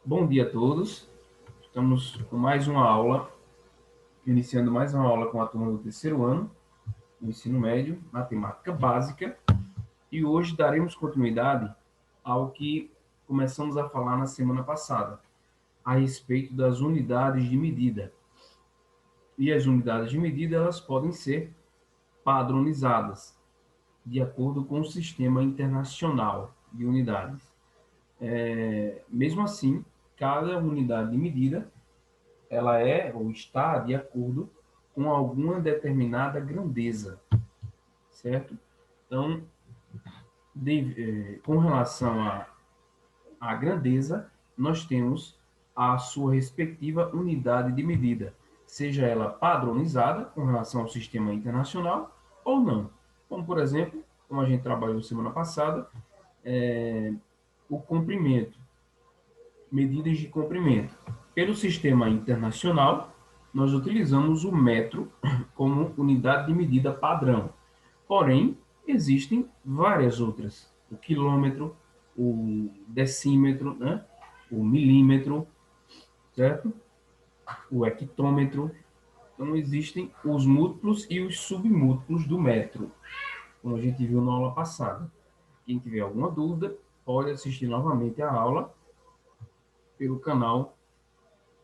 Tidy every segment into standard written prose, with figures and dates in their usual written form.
Bom dia a todos. Estamos com mais uma aula, iniciando mais uma aula com a turma do terceiro ano do ensino médio, matemática básica, e hoje daremos continuidade ao que começamos a falar na semana passada, a respeito das unidades de medida. E as unidades de medida, elas podem ser padronizadas, de acordo com o sistema internacional de unidades. Mesmo assim, cada unidade de medida ela é ou está de acordo com alguma determinada grandeza, certo? Então, com relação à grandeza, nós temos a sua respectiva unidade de medida, seja ela padronizada com relação ao sistema internacional ou não. Como, por exemplo, como a gente trabalhou semana passada, o comprimento, medidas de comprimento. Pelo sistema internacional, nós utilizamos o metro como unidade de medida padrão. Porém, existem várias outras. O quilômetro, o decímetro, né? O milímetro, certo? O hectômetro. Então, existem os múltiplos e os submúltiplos do metro, como a gente viu na aula passada. Quem tiver alguma dúvida, pode assistir novamente a aula pelo canal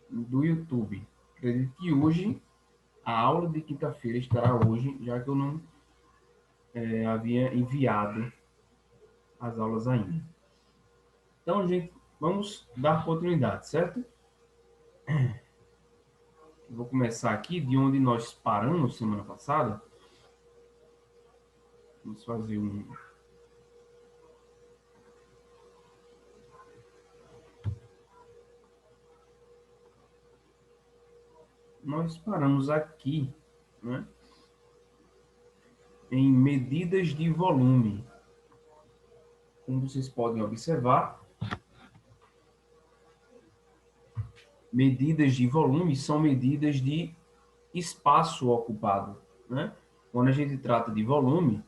do YouTube. Acredito que hoje, a aula de quinta-feira estará hoje, já que eu não havia enviado as aulas ainda. Então, gente, vamos dar continuidade, certo? Eu vou começar aqui de onde nós paramos semana passada. Vamos fazer um. Nós paramos aqui, né, em medidas de volume. Como vocês podem observar, medidas de volume são medidas de espaço ocupado, né? Quando a gente trata de volume,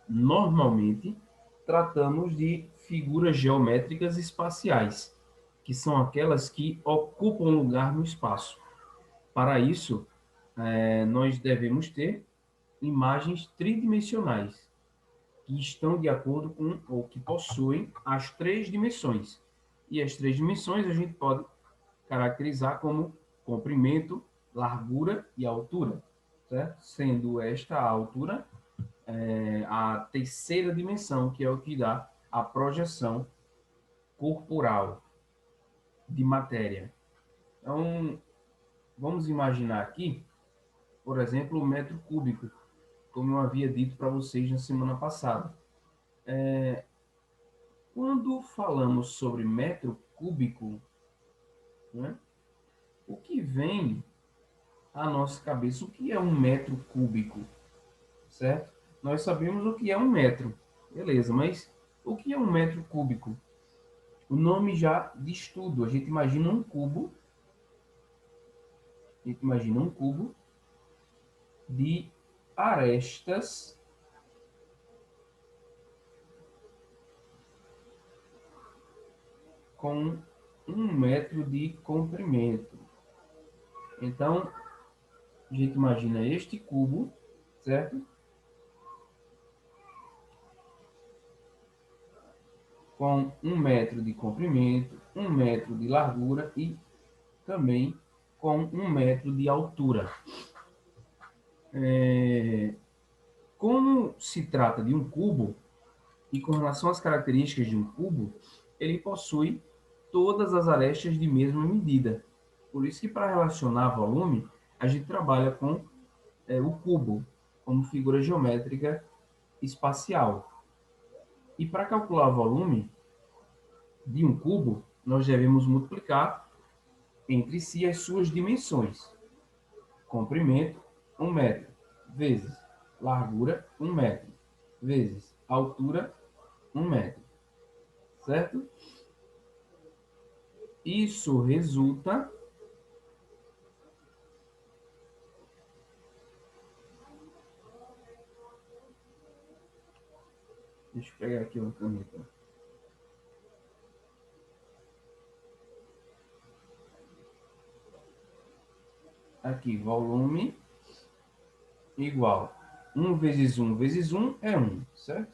normalmente tratamos de figuras geométricas espaciais, que são aquelas que ocupam lugar no espaço. Para isso, nós devemos ter imagens tridimensionais, que estão de acordo com, ou que possuem as três dimensões. E as três dimensões a gente pode caracterizar como comprimento, largura e altura, certo? Sendo esta a altura a terceira dimensão, que é o que dá a projeção corporal de matéria. Então, vamos imaginar aqui, por exemplo, o metro cúbico, como eu havia dito para vocês na semana passada. Quando falamos sobre metro cúbico, né, o que vem à nossa cabeça? O que é um metro cúbico, certo? Nós sabemos o que é um metro, beleza, mas o que é um metro cúbico? O nome já diz tudo. A gente imagina um cubo, a gente imagina um cubo de arestas com 1 metro de comprimento. Então, a gente imagina este cubo, certo? Com 1 metro de comprimento, 1 metro de largura e também com 1 metro de altura. Como se trata de um cubo, e com relação às características de um cubo, ele possui todas as arestas de mesma medida. Por isso que para relacionar volume, a gente trabalha com o cubo como figura geométrica espacial. E para calcular o volume de um cubo, nós devemos multiplicar entre si as suas dimensões. Comprimento, 1 metro, vezes largura, 1 metro, vezes altura, 1 metro, certo? Isso resulta. Deixa eu pegar aqui uma caneta. Aqui, volume igual 1 vezes 1 é 1, certo?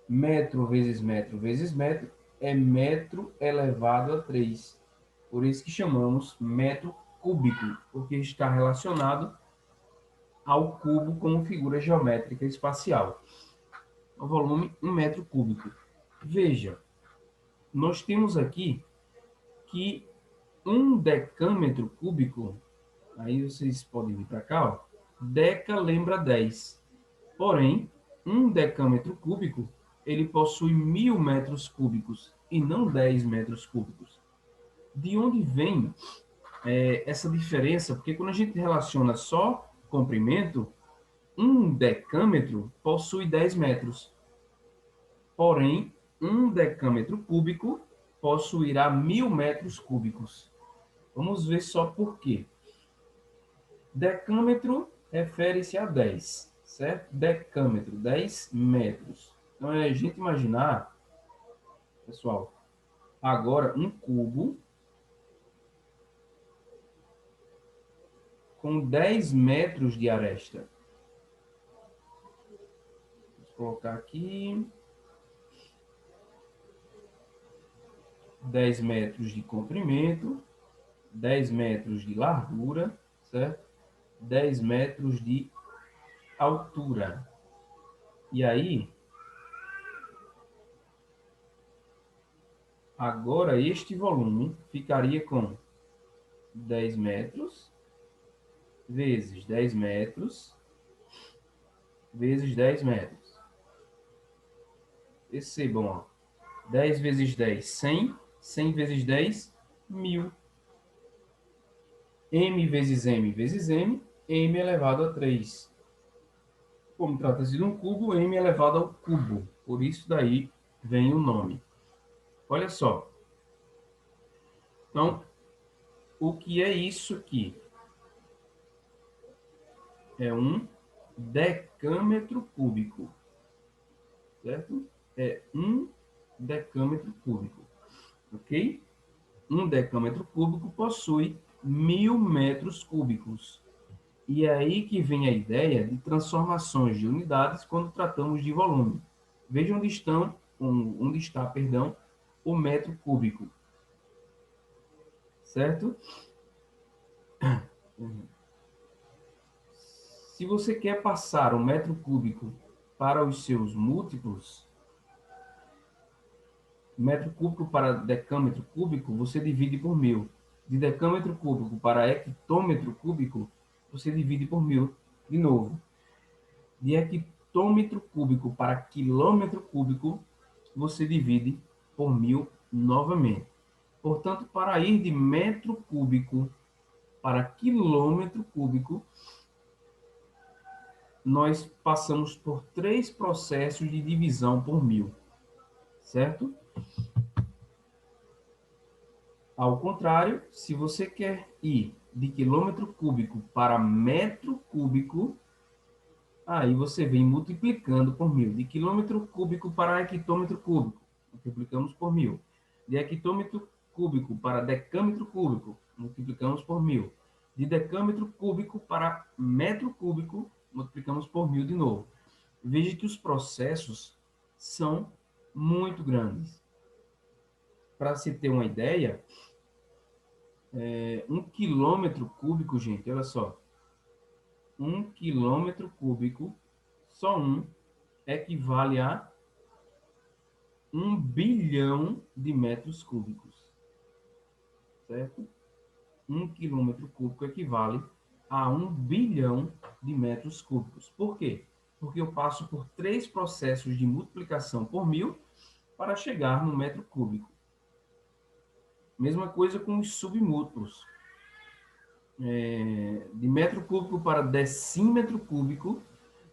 Metro vezes metro é metro elevado a 3. Por isso que chamamos metro cúbico, porque está relacionado ao cubo como figura geométrica espacial. O volume 1 metro cúbico. Veja, nós temos aqui que 1 decâmetro cúbico, aí vocês podem vir para cá, ó, deca lembra 10. Porém, 1 decâmetro cúbico, ele possui 1000 metros cúbicos e não 10 metros cúbicos. De onde vem essa diferença? Porque quando a gente relaciona só comprimento, 1 decâmetro possui 10 metros. Porém, 1 decâmetro cúbico possuirá 1000 metros cúbicos. Vamos ver só por quê. Decâmetro refere-se a 10, certo? Decâmetro, 10 metros. Então, é a gente imaginar, pessoal, agora um cubo com 10 metros de aresta. Vou colocar aqui 10 metros de comprimento, 10 metros de largura, certo? 10 metros de altura. E aí, agora este volume ficaria com 10 metros vezes 10 metros vezes 10 metros. Percebam, ó. 10 vezes 10, 100. 100 vezes 10, 1000. M vezes M vezes M, M elevado a 3. Como trata-se de um cubo, M elevado ao cubo. Por isso daí vem o nome. Olha só. Então, o que é isso aqui? É um decâmetro cúbico. Certo? É um decâmetro cúbico. Ok? Um decâmetro cúbico possui 1000 metros cúbicos. E é aí que vem a ideia de transformações de unidades quando tratamos de volume. Veja onde está, perdão, o metro cúbico. Certo? Se você quer passar o metro cúbico para os seus múltiplos, metro cúbico para decâmetro cúbico, você divide por 1000. De decâmetro cúbico para hectômetro cúbico, você divide por 1000 de novo. De hectômetro cúbico para quilômetro cúbico, você divide por 1000 novamente. Portanto, para ir de metro cúbico para quilômetro cúbico, nós passamos por 3 processos de divisão por 1000, certo? Ao contrário, se você quer ir de quilômetro cúbico para metro cúbico, aí você vem multiplicando por 1000. De quilômetro cúbico para hectômetro cúbico, multiplicamos por 1000. De hectômetro cúbico para decâmetro cúbico, multiplicamos por 1000. De decâmetro cúbico para metro cúbico, multiplicamos por 1000 de novo. Veja que os processos são muito grandes. Para se ter uma ideia, 1 quilômetro cúbico, gente, olha só. 1 quilômetro cúbico, só um, equivale a 1 bilhão de metros cúbicos. Certo? 1 quilômetro cúbico equivale a 1 bilhão de metros cúbicos. Por quê? Porque eu passo por 3 processos de multiplicação por 1000 para chegar no metro cúbico. Mesma coisa com os submúltiplos. De metro cúbico para decímetro cúbico,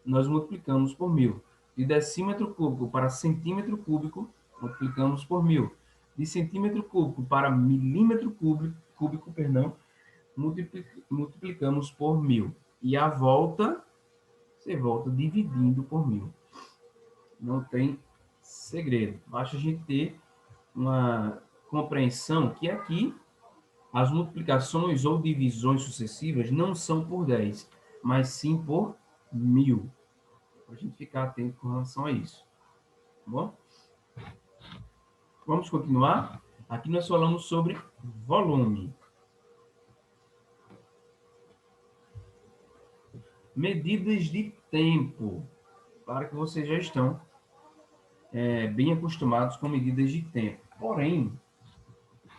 nós multiplicamos por 1000. De decímetro cúbico para centímetro cúbico, multiplicamos por 1000. De centímetro cúbico para milímetro cúbico, multiplicamos por 1000. E a volta, você volta dividindo por 1000. Não tem segredo. Basta a gente ter uma compreensão que aqui As multiplicações ou divisões sucessivas não são por 10, mas sim por 1000. Para a gente ficar atento com relação a isso. Tá bom? Vamos continuar? Aqui nós falamos sobre volume. Medidas de tempo. Claro que vocês já estão bem acostumados com medidas de tempo. Porém,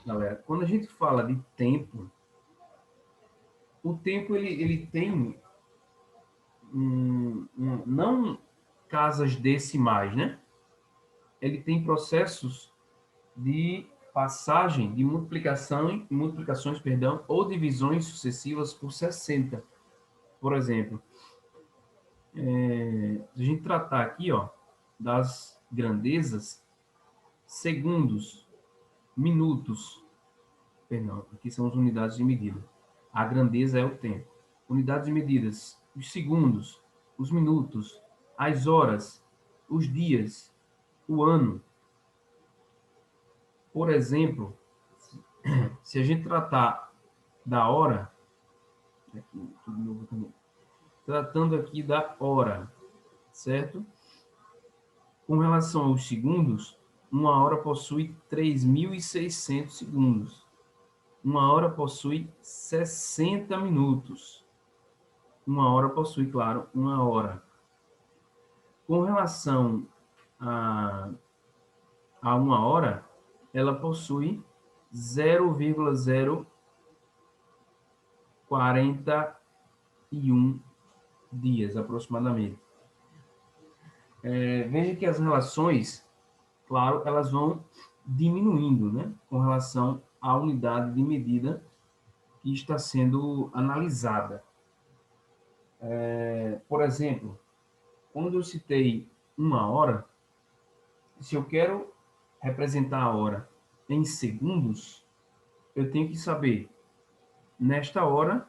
galera, quando a gente fala de tempo, o tempo ele tem não casas decimais, né? Ele tem processos de passagem, de multiplicações, perdão, ou divisões sucessivas por 60. Por exemplo, se a gente tratar aqui, ó, das grandezas, segundos, minutos, perdão, aqui são as unidades de medida. A grandeza é o tempo. Unidades de medidas, os segundos, os minutos, as horas, os dias, o ano. Por exemplo, se a gente tratar da hora, aqui, tudo novo também, tratando aqui da hora, certo? Com relação aos segundos, uma hora possui 3.600 segundos. Uma hora possui 60 minutos. Uma hora possui, claro, uma hora. Com relação a, a uma hora, ela possui 0,041 dias, aproximadamente. Veja que as relações, claro, elas vão diminuindo, né, com relação à unidade de medida que está sendo analisada. Por exemplo, quando eu citei uma hora, se eu quero representar a hora em segundos, eu tenho que saber, nesta hora,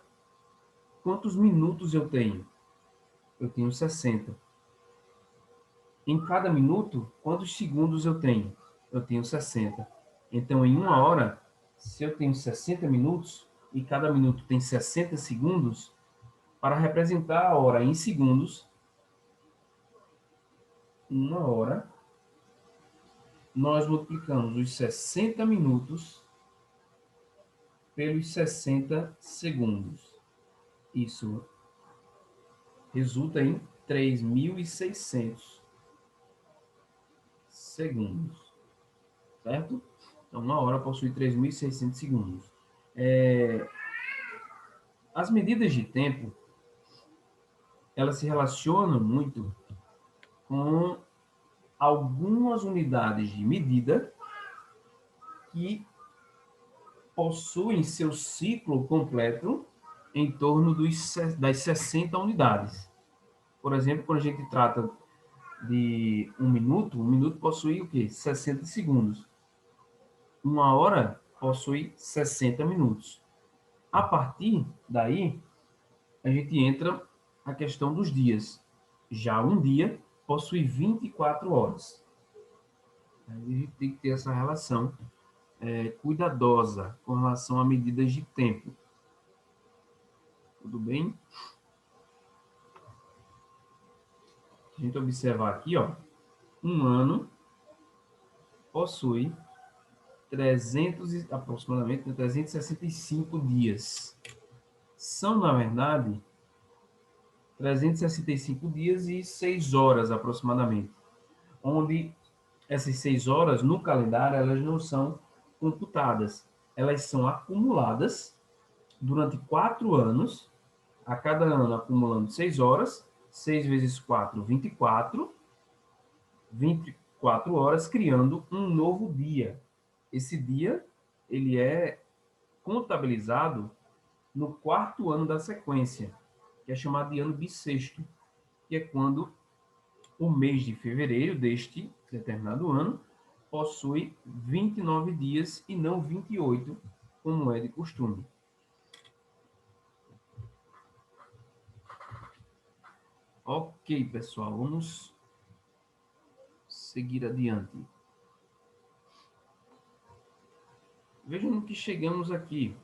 quantos minutos eu tenho. Eu tenho 60. Em cada minuto, quantos segundos eu tenho? Eu tenho 60. Então, em uma hora, se eu tenho 60 minutos e cada minuto tem 60 segundos, para representar a hora em segundos, uma hora, nós multiplicamos os 60 minutos pelos 60 segundos. Isso resulta em 3.600 segundos, certo? Então, uma hora possui 3.600 segundos. As medidas de tempo, elas se relacionam muito com algumas unidades de medida que possuem seu ciclo completo em torno das 60 unidades. Por exemplo, quando a gente trata de um minuto possui o quê? 60 segundos. Uma hora possui 60 minutos. A partir daí, a gente entra a questão dos dias. Já um dia possui 24 horas. A gente tem que ter essa relação cuidadosa com relação a medidas de tempo. Tudo bem? Se a gente observar aqui, ó, um ano possui aproximadamente 365 dias. São, na verdade, 365 dias e 6 horas aproximadamente, onde essas 6 horas no calendário elas não são computadas, elas são acumuladas durante 4 anos, a cada ano acumulando 6 horas, 6 vezes 4, 24, 24 horas, criando um novo dia. Esse dia ele é contabilizado no quarto ano da sequência, que é chamado de ano bissexto, que é quando o mês de fevereiro deste determinado ano possui 29 dias e não 28, como é de costume. Ok, pessoal, vamos seguir adiante. Vejam no que chegamos aqui.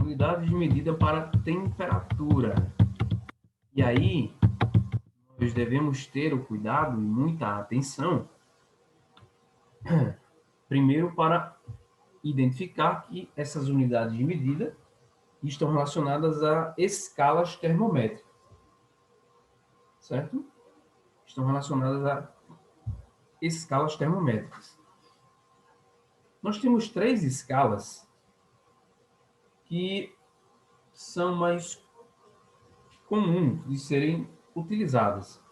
unidades de medida para temperatura. E aí, nós devemos ter o cuidado e muita atenção, primeiro para identificar que essas unidades de medida estão relacionadas a escalas termométricas, certo? Estão relacionadas a escalas termométricas. Nós temos 3 escalas que são mais comuns de serem utilizadas.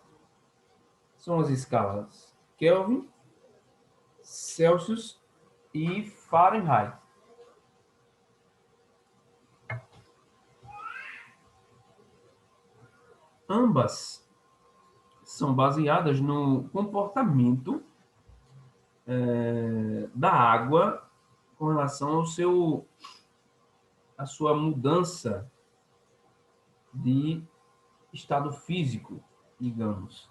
São as escalas Kelvin, Celsius e Fahrenheit. Ambas são baseadas no comportamento da água com relação à sua mudança de estado físico, digamos.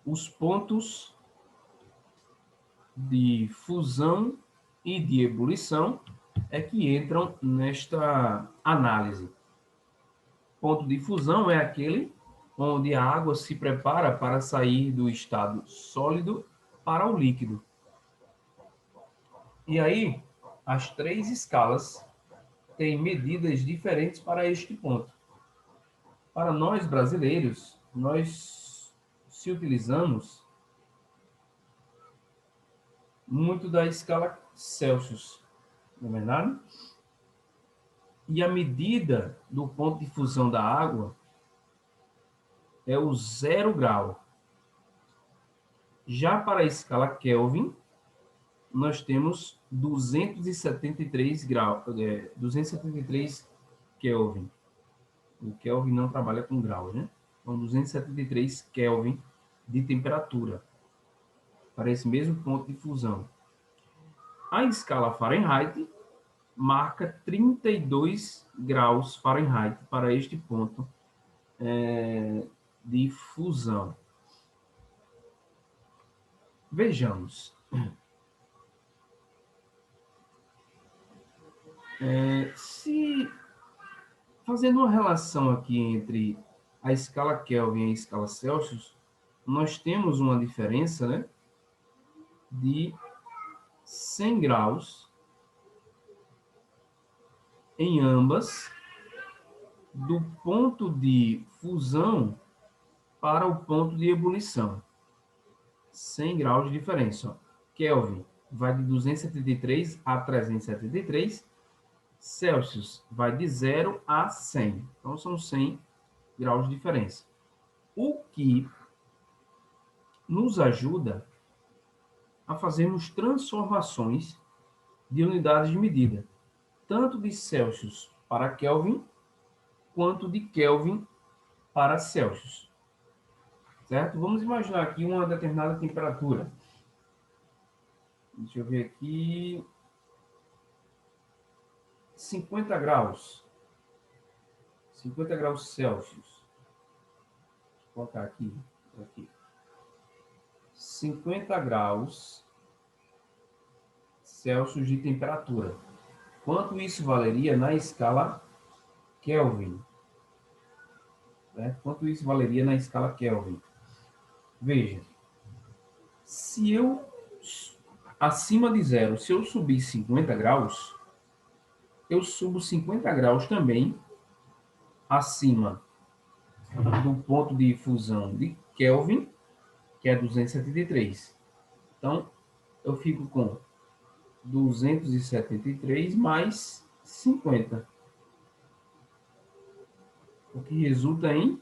Os pontos de fusão e de ebulição é que entram nesta análise. Ponto de fusão é aquele onde a água se prepara para sair do estado sólido para o líquido. E aí, as 3 escalas têm medidas diferentes para este ponto. Para nós brasileiros, nós se utilizamos muito da escala Celsius, não é verdade? E a medida do ponto de fusão da água é o 0 grau. Já para a escala Kelvin, nós temos 273 graus, 273 Kelvin. O Kelvin não trabalha com graus, né? Então, 273 Kelvin de temperatura para esse mesmo ponto de fusão. A escala Fahrenheit marca 32 graus Fahrenheit para este ponto de fusão. Vejamos. Se fazendo uma relação aqui entre a escala Kelvin e a escala Celsius, nós temos uma diferença, né, de 100 graus em ambas, do ponto de fusão para o ponto de ebulição. 100 graus de diferença. Ó. Kelvin vai de 273 a 373, Celsius vai de 0 a 100. Então, são 100 graus de diferença. O que nos ajuda a fazermos transformações de unidades de medida, tanto de Celsius para Kelvin, quanto de Kelvin para Celsius. Certo? Vamos imaginar aqui uma determinada temperatura. Deixa eu ver aqui. 50 graus. 50 graus Celsius. Vou colocar aqui. 50 graus Celsius de temperatura. Quanto isso valeria na escala Kelvin? Né? Quanto isso valeria na escala Kelvin? Veja, se eu, acima de 0, se eu subir 50 graus, eu subo 50 graus também acima do ponto de fusão de Kelvin, que é 273. Então, eu fico com 273 mais 50, o que resulta em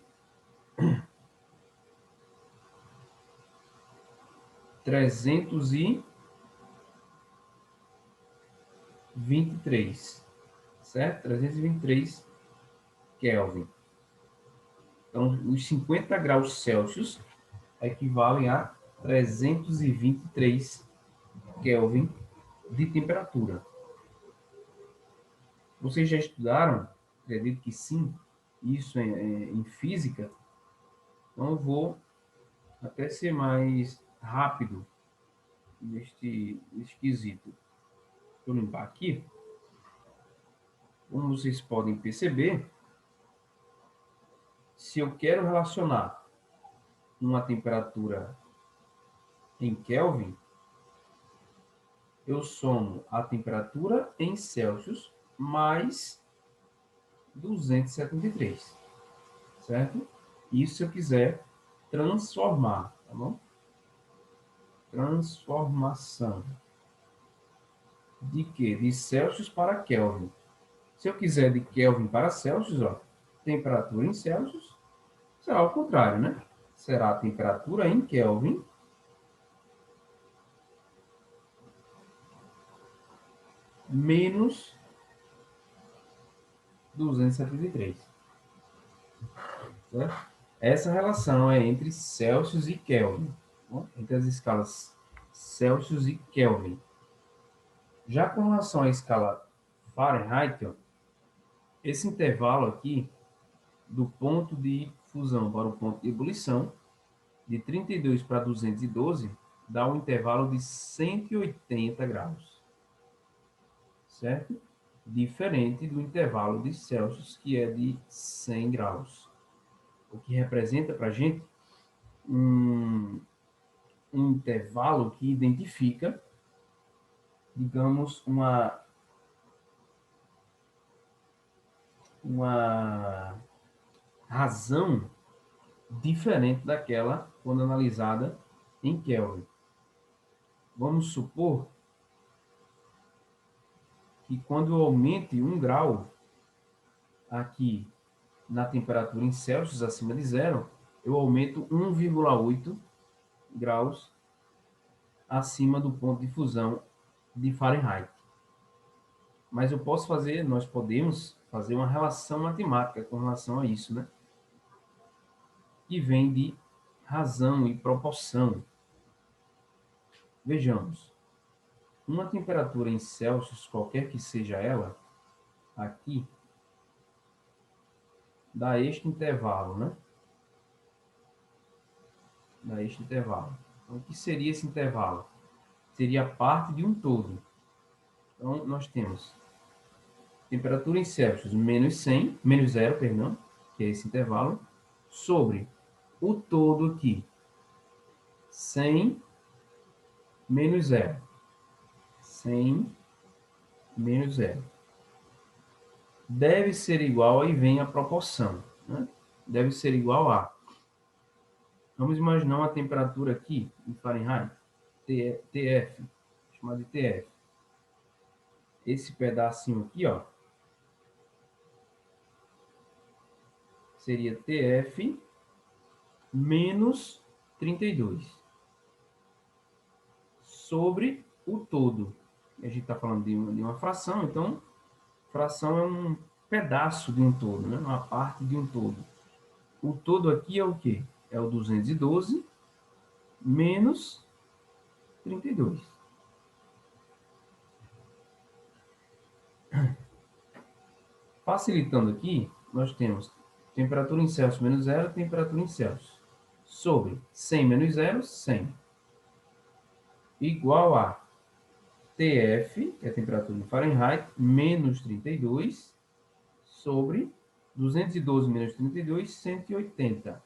323, certo? 323 Kelvin. Então, os 50 graus Celsius equivalem a 323 Kelvin de temperatura. Vocês já estudaram? Acredito que sim, isso em física. Então, eu vou até ser mais rápido neste quesito. Deixa eu limpar aqui. Como vocês podem perceber, se eu quero relacionar uma temperatura em Kelvin, eu somo a temperatura em Celsius mais 273, certo? Isso se eu quiser transformar, tá bom? Transformação de quê? De Celsius para Kelvin. Se eu quiser de Kelvin para Celsius, ó, temperatura em Celsius, será o contrário, né? Será a temperatura em Kelvin menos 273. Certo? Essa relação é entre Celsius e Kelvin, tá? Entre as escalas Celsius e Kelvin. Já com relação à escala Fahrenheit, ó, esse intervalo aqui, do ponto de fusão para o ponto de ebulição, de 32 para 212, dá um intervalo de 180 graus, certo? Diferente do intervalo de Celsius, que é de 100 graus. O que representa para a gente um intervalo que identifica, digamos, uma razão diferente daquela quando analisada em Kelvin. Vamos supor que quando eu aumente 1 grau aqui na temperatura em Celsius acima de zero, eu aumento 1,8 graus acima do ponto de fusão de Fahrenheit. Mas nós podemos fazer uma relação matemática com relação a isso, né? Que vem de razão e proporção. Vejamos, uma temperatura em Celsius, qualquer que seja ela, aqui, dá este intervalo, né? Dá este intervalo. Então, o que seria esse intervalo? Seria parte de um todo. Então, nós temos temperatura em Celsius menos 100, menos zero, perdão, que é esse intervalo, sobre o todo aqui, 100 menos zero. 100 menos zero. Deve ser igual, aí vem a proporção, né? Deve ser igual a... Vamos imaginar uma temperatura aqui, em Fahrenheit, TF, chamada de TF. Esse pedacinho aqui, ó, seria TF menos 32 sobre o todo. A gente está falando de uma fração, então fração é um pedaço de um todo, né? Uma parte de um todo. O todo aqui é o quê? É o 212 menos 32. Facilitando aqui, nós temos temperatura em Celsius menos zero, temperatura em Celsius, sobre 100 menos zero, 100, igual a TF, que é a temperatura em Fahrenheit, menos 32, sobre 212 menos 32, 180.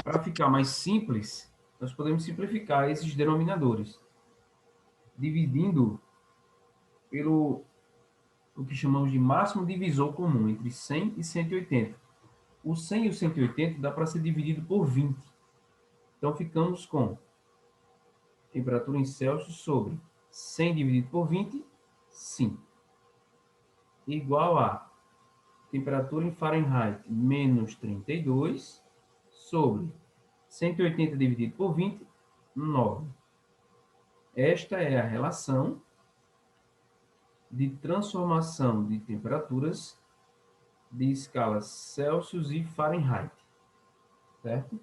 Para ficar mais simples, nós podemos simplificar esses denominadores, dividindo pelo o que chamamos de máximo divisor comum, entre 100 e 180. O 100 e o 180 dá para ser dividido por 20. Então, ficamos com temperatura em Celsius sobre 100 dividido por 20, 5. Igual a temperatura em Fahrenheit menos 32 sobre 180 dividido por 20, 9. Esta é a relação de transformação de temperaturas de escalas Celsius e Fahrenheit, certo?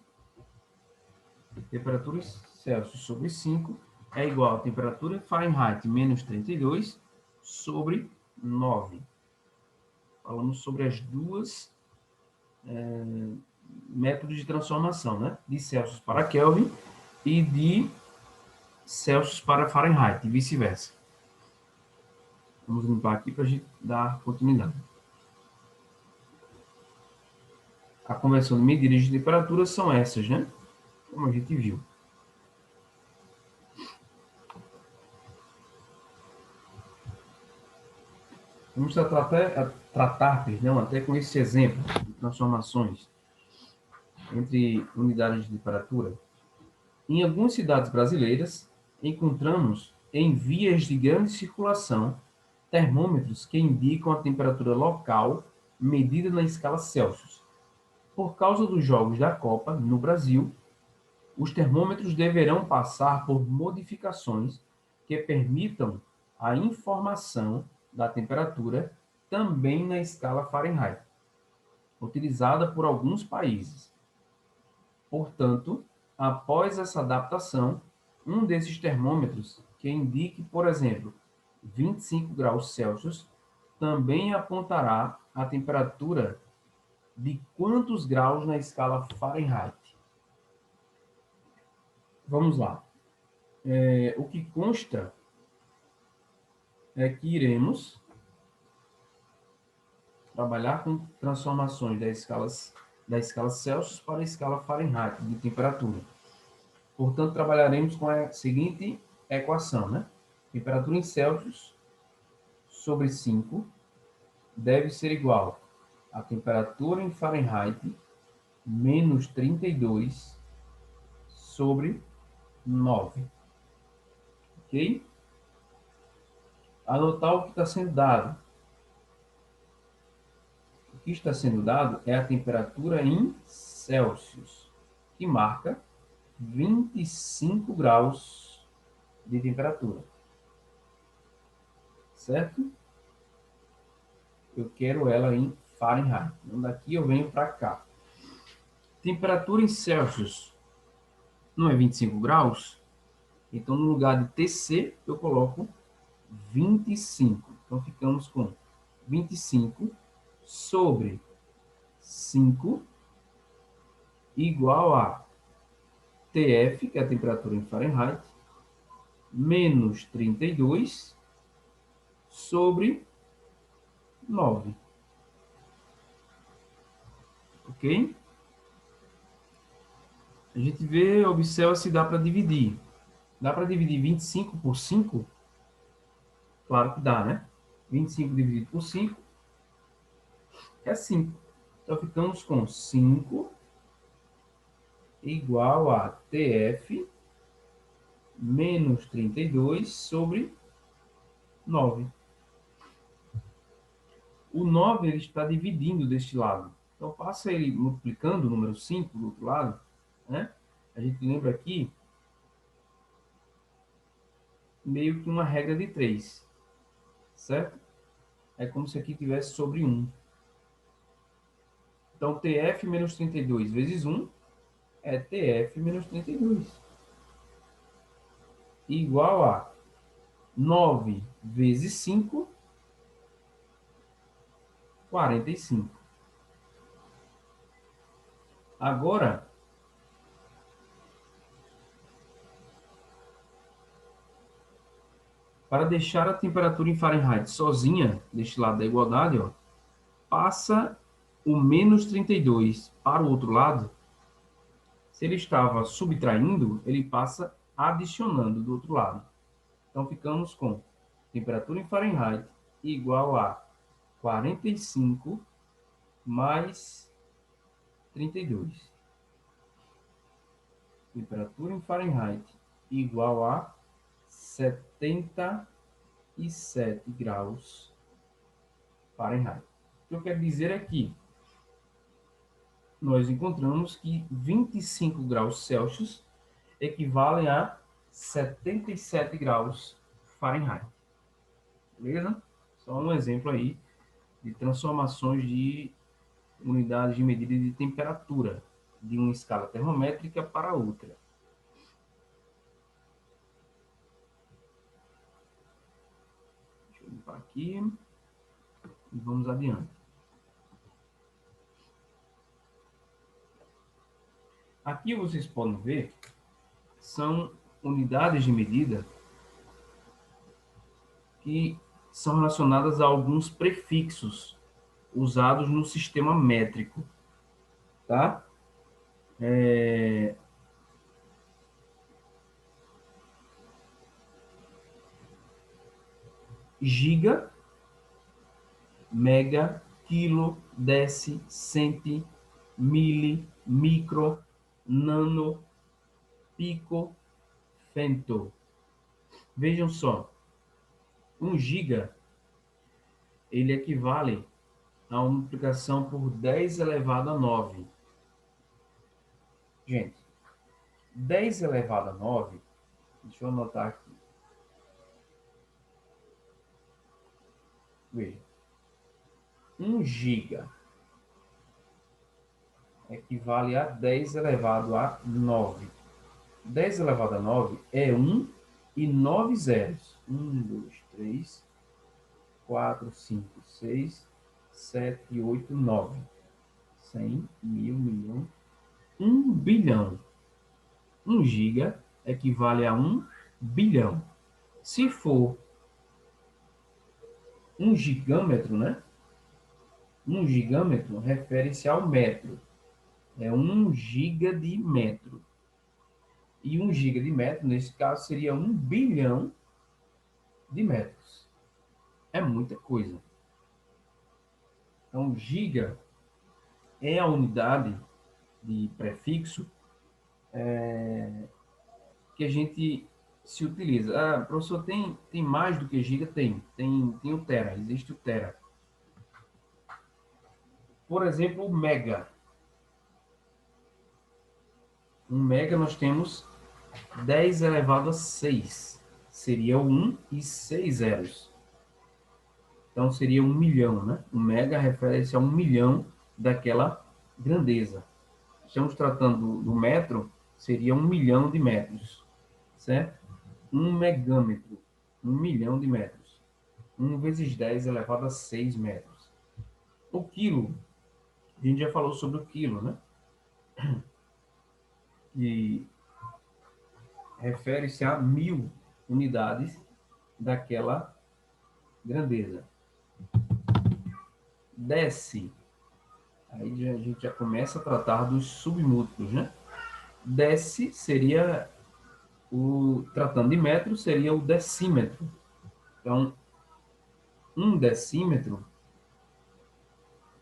Temperatura Celsius sobre 5 é igual a temperatura Fahrenheit menos 32 sobre 9. Falamos sobre as duas métodos de transformação, né? De Celsius para Kelvin e de Celsius para Fahrenheit e vice-versa. Vamos limpar aqui para a gente dar continuidade. A conversão de medidas de temperatura são essas, né? Como a gente viu. Vamos tratar, perdão, até com esse exemplo de transformações entre unidades de temperatura. Em algumas cidades brasileiras, encontramos em vias de grande circulação termômetros que indicam a temperatura local medida na escala Celsius. Por causa dos Jogos da Copa no Brasil, os termômetros deverão passar por modificações que permitam a informação da temperatura também na escala Fahrenheit, utilizada por alguns países. Portanto, após essa adaptação, um desses termômetros que indique, por exemplo, 25 graus Celsius, também apontará a temperatura de quantos graus na escala Fahrenheit. Vamos lá. O que consta é que iremos trabalhar com transformações da escala Celsius para a escala Fahrenheit de temperatura. Portanto, trabalharemos com a seguinte equação, né? Temperatura em Celsius sobre 5 deve ser igual a temperatura em Fahrenheit menos 32 sobre 9. Ok? Anotar o que está sendo dado. O que está sendo dado é a temperatura em Celsius, que marca 25 graus de temperatura. Certo? Eu quero ela em Fahrenheit. Então, daqui eu venho para cá. Temperatura em Celsius não é 25 graus? Então, no lugar de TC, eu coloco 25. Então, ficamos com 25 sobre 5 igual a TF, que é a temperatura em Fahrenheit, menos 32 sobre 9. Ok? A gente vê, observa se dá para dividir. Dá para dividir 25 por 5? Claro que dá, né? 25 dividido por 5 é 5. Então, ficamos com 5 igual a TF menos 32 sobre 9. O 9 ele está dividindo deste lado. Então, passa ele multiplicando o número 5 do outro lado, né? A gente lembra aqui meio que uma regra de 3, certo? É como se aqui tivesse sobre 1. Então, TF menos 32 vezes 1 é TF menos 32. Igual a 9 vezes 5, 45. Agora, para deixar a temperatura em Fahrenheit sozinha, deste lado da igualdade, ó, passa o menos 32 para o outro lado. Se ele estava subtraindo, ele passa adicionando do outro lado. Então, ficamos com temperatura em Fahrenheit igual a 45 mais 32. Temperatura em Fahrenheit igual a 77 graus Fahrenheit. O que eu quero dizer é que nós encontramos que 25 graus Celsius equivalem a 77 graus Fahrenheit. Beleza? Só um exemplo aí de transformações de unidades de medida de temperatura de uma escala termométrica para outra. Deixa eu limpar aqui e vamos adiante. Aqui vocês podem ver são unidades de medida que são relacionadas a alguns prefixos usados no sistema métrico, tá? Giga, mega, quilo, deci, centi, mili, micro, nano, pico, femto. Vejam só, 1 giga, ele equivale a uma multiplicação por 10 elevado a 9. Gente, 10 elevado a 9, deixa eu anotar aqui. Veja, 1 giga equivale a 10 elevado a 9. 10 elevado a 9 é 1 e 9 zeros. 1, 2, 3, 4, 5, 6, 7, 8, 9. 100, mil, milhão, 1 bilhão. 1 giga equivale a 1 bilhão. Se for 1 gigâmetro, né? 1 gigâmetro refere-se ao metro. É 1 giga de metro. E 1 giga de metro, nesse caso, seria 1 bilhão de metros. É muita coisa. Então, giga é a unidade de prefixo que a gente se utiliza. Ah, professor, tem mais do que giga? Tem o tera, existe o tera. Por exemplo, o mega. Um mega nós temos 10 elevado a 6. Seria 1 e 6 zeros. Então, seria 1 milhão, né? Um mega refere-se a 1 milhão daquela grandeza. Estamos tratando do metro, seria 1 milhão de metros, certo? 1 megâmetro, 1 milhão de metros. 1 vezes 10 elevado a 6 metros. O quilo, a gente já falou sobre o quilo, né? E refere-se a 1000 unidades daquela grandeza. Deci, aí a gente já começa a tratar dos submúltiplos, né? Deci seria tratando de metro, seria o decímetro. Então, 1 decímetro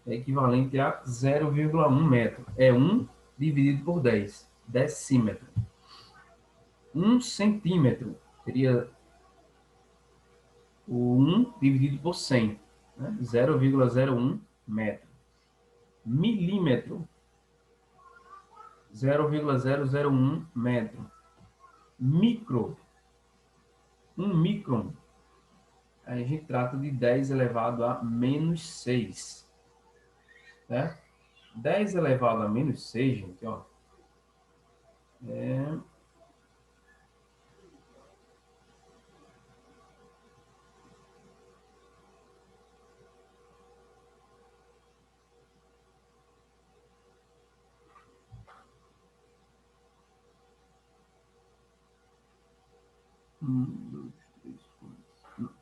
é equivalente a 0,1 metro. É 1 dividido por 10, decímetro. 1 centímetro seria o 1 dividido por 100, né? 0,01 metro. Milímetro, 0,001 metro. Micro, 1 micron, a gente trata de 10 elevado a menos 6. Né? 10 elevado a menos 6, gente, ó, é um, dois, três, quatro.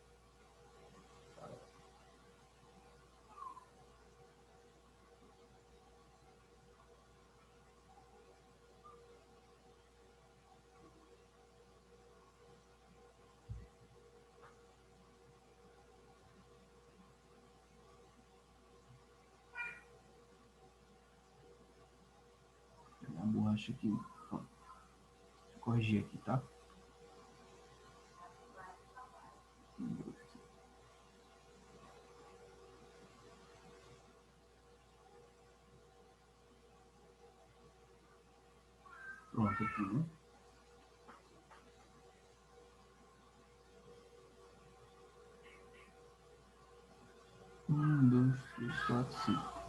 A borracha aqui. Ó, corrigir aqui, tá? Pronto aqui, né? Um, dois, três, quatro, cinco.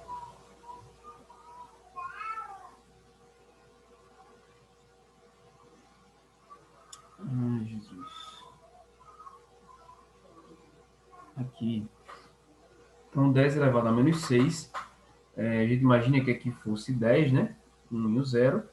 Ai, Jesus. Aqui. Então, 10 elevado a menos 6. A gente imagina que aqui fosse 10, né? 1 e o 0.